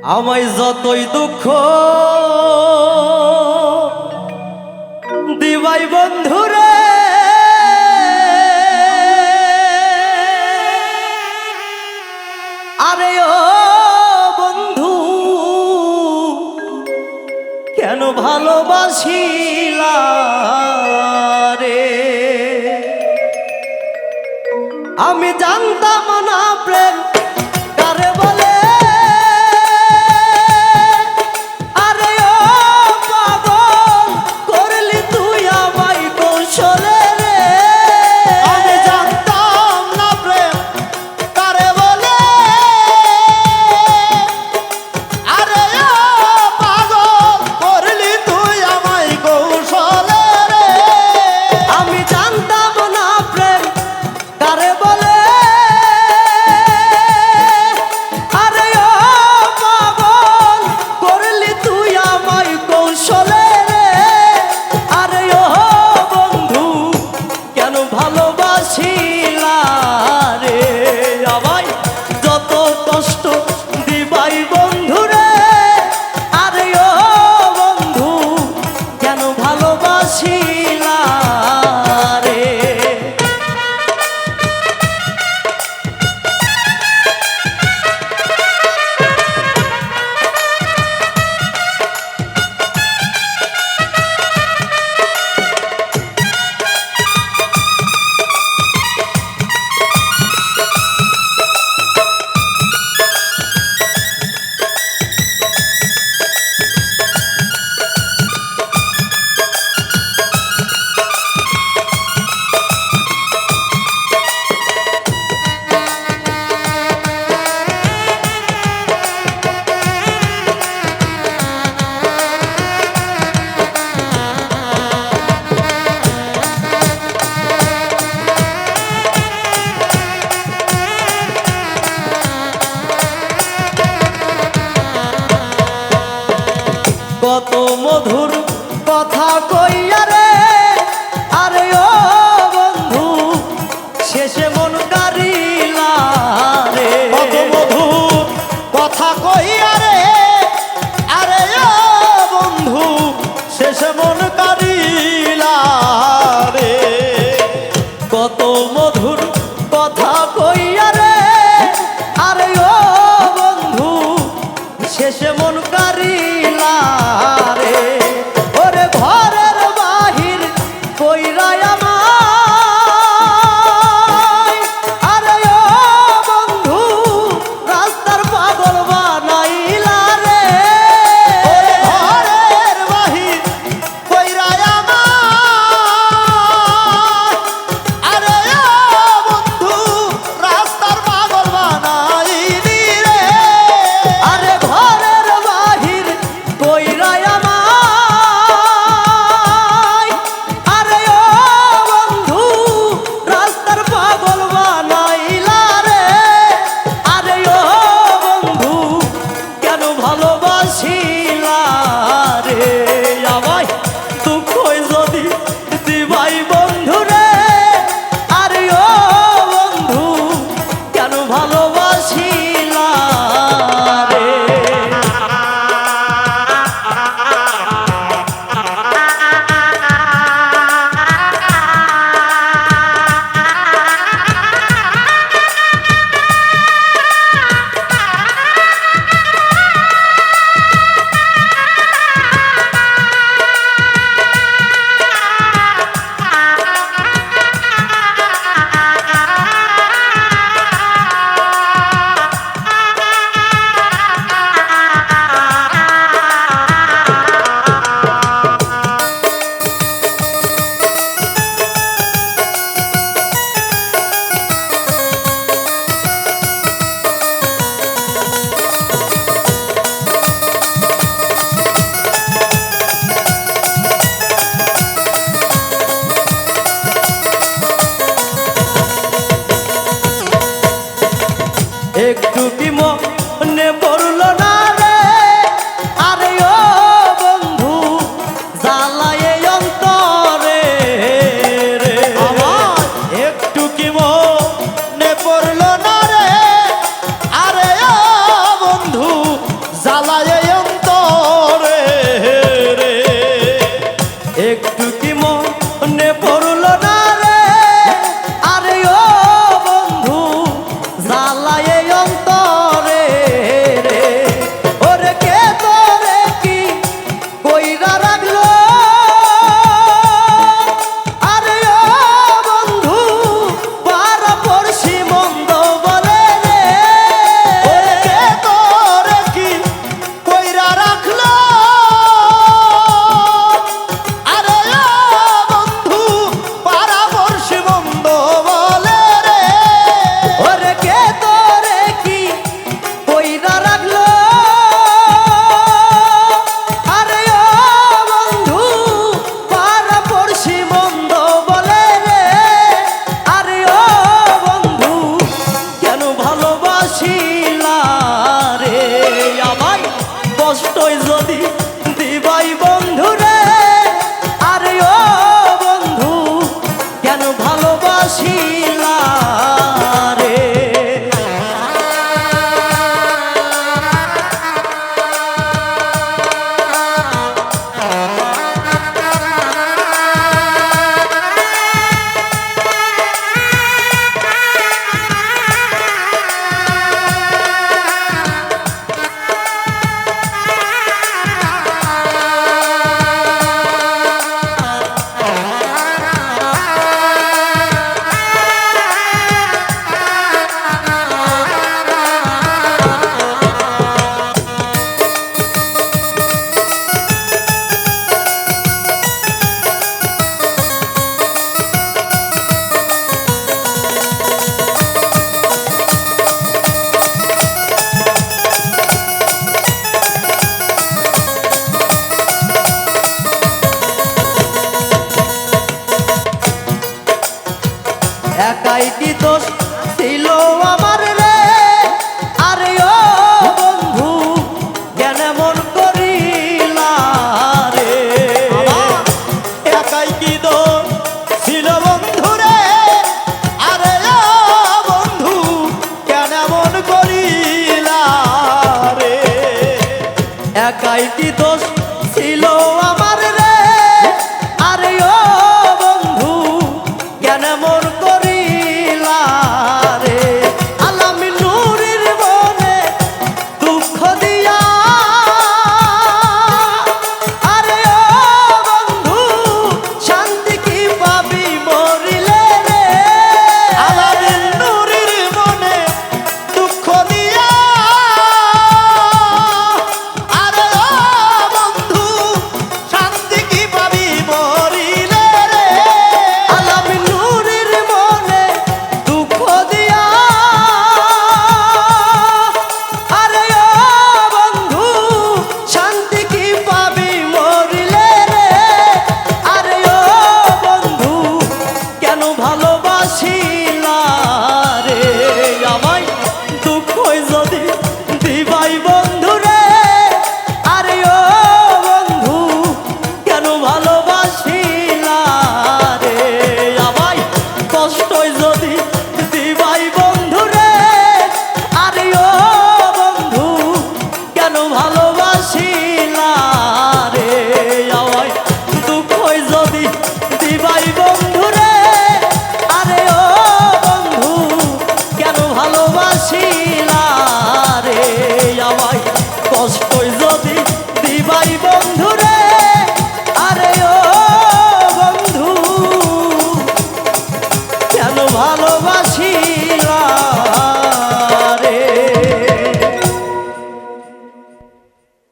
আমায় যতই দুঃখ দিবাই বন্ধুরে, আরে ও বন্ধু কেন ভালোবাসিলা রে। আমি জানতাম না প্রেম কারে বলে, আরে ও পাগল করলি তুই আমায় কৌশলে রে। আমি জানতাম না প্রেম কারে বলে, আরে ও পাগল করলি তুই আমায় কৌশলে রে। আমি জানতাম না প্রেম কারে বলে, আরে ও পাগল করলি তুই আমায় কৌশলে রে। আরে ও বন্ধু কেন ভালোবাসিলা রে, আমায় যত কষ্ট দিবাই বন্ধু রে। আরে ও বন্ধু কেন ভালোবাসিলা রে। কত মধুর কথা কইয়া রে, আরে ও বন্ধু শেষে মন কারিলা রে। কত মধুর কথা কইয়া রে, আরে ও বন্ধু শেষে মন কারিলা রে। কত মধুর কথা কইয়া রে, আরে ও বন্ধু শেষে মন কারিলা রে। ওরে ঘরের বাহির কইরা আমায়, আরে ও বন্ধু রাস্তার পাগল বানাইলা রে। ওরে ঘরের বাহির কইরা আমায়, আরে ও বন্ধু রাস্তার পাগল বানাইলি রে। আরে ঘরের বাহির কইরা আমায়, জ্বালায় অন্তরে রে। একটু কি মনে পড়লো না রে, আরে ও বন্ধু জ্বালায় অন্তরে রে, ওরে কে তোরে কি কইরা রাখলো, আরে ও বন্ধু পাড়া পড়শি মন্দ বলে রে, ওরে কে তোরে কি কইরা রাখলো, আরে ও বন্ধু পারামর্শী মন্দ বলে রে। ওরে কে তোরে কি কইরা রাখলো, আরে ও বন্ধু পাড়া পড়শি মন্দ বলে রে, আরে ও বন্ধু কেন ভালোবাসিলা রে, আমায় কষ্টই যদি দিবাই বন্ধু রে, আরে ও বন্ধু কেন ভালোবাসিলা রে। একাই কি দোষ ছিল আমার রে, আরে ও বন্ধু কেন মন করিলা রে, একাই কি দোষ ছিল বন্ধু রে, আরে ও বন্ধু কেন মন করিলা রে। একাই কি দোষ ছিল আমার রে, আরে ও বন্ধু কেন মন করিলা রে, আলামি নুরির মনে দুঃখ দিয়া, আরে ও বন্ধু শান্তি কি পাবি মরিলে রে, আলামিন নুরির মনে দুঃখ দিয়া, আরে ও বন্ধু শান্তি কি পাবি মরিলে রে। আলামি নুরির মনে দুঃখ দিয়া, আরে ও বন্ধু শান্তি কি পাবি মরিলে রে, আরে ও বন্ধু কেন ভালোবাসিলা রে, আমায় দুঃখ যদি দিবাই বন্ধু রে, আরে ও বন্ধু কেন ভালোবাসিলা রে, আমায় কষ্ট যদি দিবাই বন্ধু রে, আরে ও বন্ধু কেন ভালোবাসিলা রে, আমায় দুঃখ যদি দিবাই বন্ধু রে, আরে ও বন্ধু কেন ভালোবাসিলা রে, আমায় কষ্ট যদি